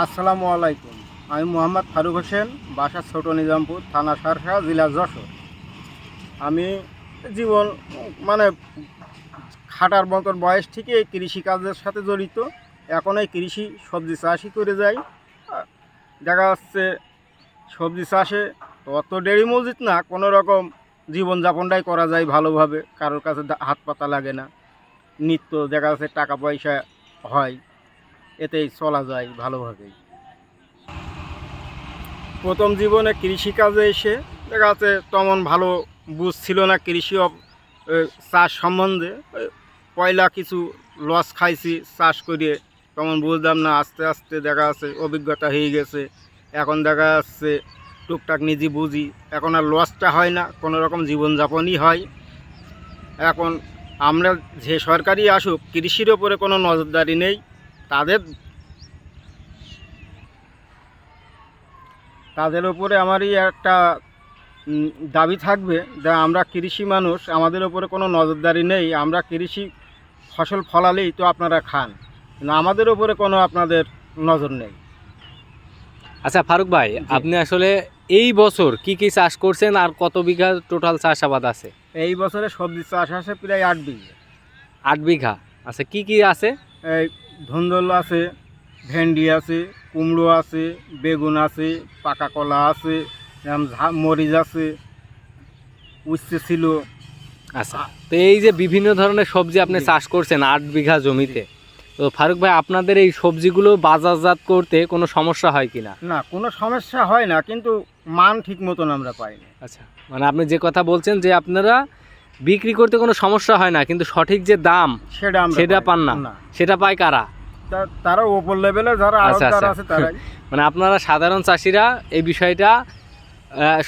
আসসালামু আলাইকুম। আমি মোহাম্মদ ফারুক হোসেন, বাসা ছোট নিজামপুর, থানা সারসা, জেলা যশোর। আমি জীবন মানে খাটার মতন বয়স থেকে এই কৃষিকাজের সাথে জড়িত। এখন এই কৃষি সবজি চাষই করে যাই। দেখা যাচ্ছে সবজি চাষে অত দেরি মজুত না, কোনো রকম জীবনযাপনটাই করা যায় ভালোভাবে, কারোর কাছে হাত পাতা লাগে না। নিত্য দেখা যাচ্ছে টাকা পয়সা হয়, এতেই চলা যায় ভালোভাবেই। প্রথম জীবনে কৃষিকাজে এসে দেখা যাচ্ছে তেমন ভালো বুঝ ছিল না কৃষি চাষ সম্বন্ধে। পয়লা কিছু লস খাইছি চাষ করে, তেমন বুঝলাম না। আস্তে আস্তে দেখা যাচ্ছে অভিজ্ঞতা হয়ে গেছে। এখন দেখা যাচ্ছে টুকটাক নিজে বুঝি, এখন আর লসটা হয় না, কোনো রকম জীবনযাপনই হয়। এখন আমরা যে সরকারি আসুক, কৃষির ওপরে কোনো নজরদারি নেই। তাদের ওপরে আমারই একটা দাবি থাকবে যে আমরা কৃষি মানুষ, আমাদের ওপরে কোনো নজরদারি নেই। আমরা কৃষি ফসল ফলালেই তো আপনারা খান, কিন্তু আমাদের ওপরে কোনো আপনাদের নজর নেই। আচ্ছা ফারুক ভাই, আপনি আসলে এই বছর কি কি চাষ করছেন আর কত বিঘা টোটাল চাষাবাদ আছে? এই বছরে সবজি চাষ আছে প্রায় 8 বিঘে। 8 বিঘা। আচ্ছা কি কি আছে? এই ধুন্দল আছে, ভেন্ডি আছে, কুমড়ো আছে, বেগুন আছে, পাকা কলা আছে, মরিচ আছে, উচ্ছে ছিল। আচ্ছা, তো এই যে বিভিন্ন ধরনের সবজি আপনি চাষ করছেন 8 বিঘা জমিতে, তো ফারুক ভাই আপনাদের এই সবজিগুলো বাজারজাত করতে কোনো সমস্যা হয় কি না? না, কোনো সমস্যা হয় না, কিন্তু মান ঠিক মতন আমরা পাই না। আচ্ছা, মানে আপনি যে কথা বলছেন যে আপনারা বিক্রি করতে কোনো সমস্যা হয় না, কিন্তু সঠিক যে দাম সেটা পান না। সেটা পায় কারা? তারা ওপর লেভেলে যারা আড়তদার আছে তারাই। মানে আপনারা সাধারণ চাষিরা এই বিষয়টা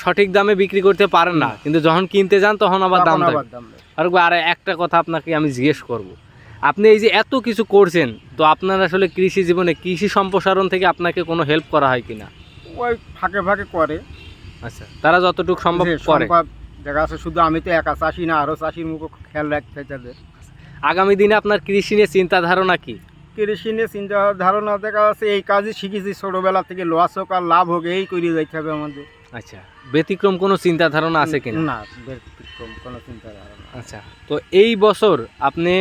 সঠিক দামে বিক্রি করতে পারেন না, কিন্তু যখন কিনতে যান তখন আবার দাম দেয়। আর একটা কথা আপনাকে আমি জিজ্ঞেস করব, আপনি এই যে এত কিছু করছেন, তো আপনার আসলে কৃষি জীবনে কৃষি সম্প্রসারণ থেকে আপনাকে কোনো হেল্প করা হয় কিনা? ওই ফাঁকে ফাঁকে করে। আচ্ছা, তারা যতটুকু সম্ভব করে। দেখা আছে শুধু আমি তো একা চাষি না, আরও চাষির মুখে খেয়াল রাখতে তাদের। আগামী দিনে আপনার কৃষি নিয়ে চিন্তা ধারণা কি? কৃষি নিয়ে চিন্তা ধারণা দেখা যাচ্ছে এই কাজই শিখেছি ছোটোবেলা থেকে, লস হোক আর লাভ হোক এই করে যাইতে হবে আমাদের। আচ্ছা, ব্যতিক্রম কোনো চিন্তা ধারণা আছে কিনা? না, ব্যতিক্রম কোনো চিন্তা ধারণা। আচ্ছা, তো এই বছর আপনি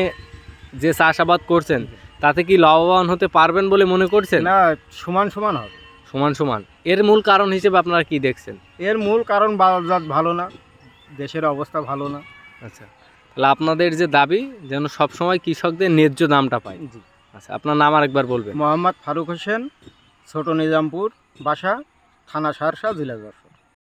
যে চাষাবাদ করছেন তাতে কি লাভবান হতে পারবেন বলে মনে করছেন? না, সমান সমান হবে। সমান সমান। এর মূল কারণ হিসেবে আপনারা কি দেখছেন? এর মূল কারণ বাজারজাত ভালো না, দেশের অবস্থা ভালো না। আচ্ছা, তাহলে আপনাদের যে দাবি যেন সবসময় কৃষকদের ন্যায্য দামটা পায়। জি। আচ্ছা, আপনার নাম আরেকবার বলবেন। মোহাম্মদ ফারুক হোসেন, ছোট নিজামপুর, বাসা থানা সারসা, জেলা যশোর।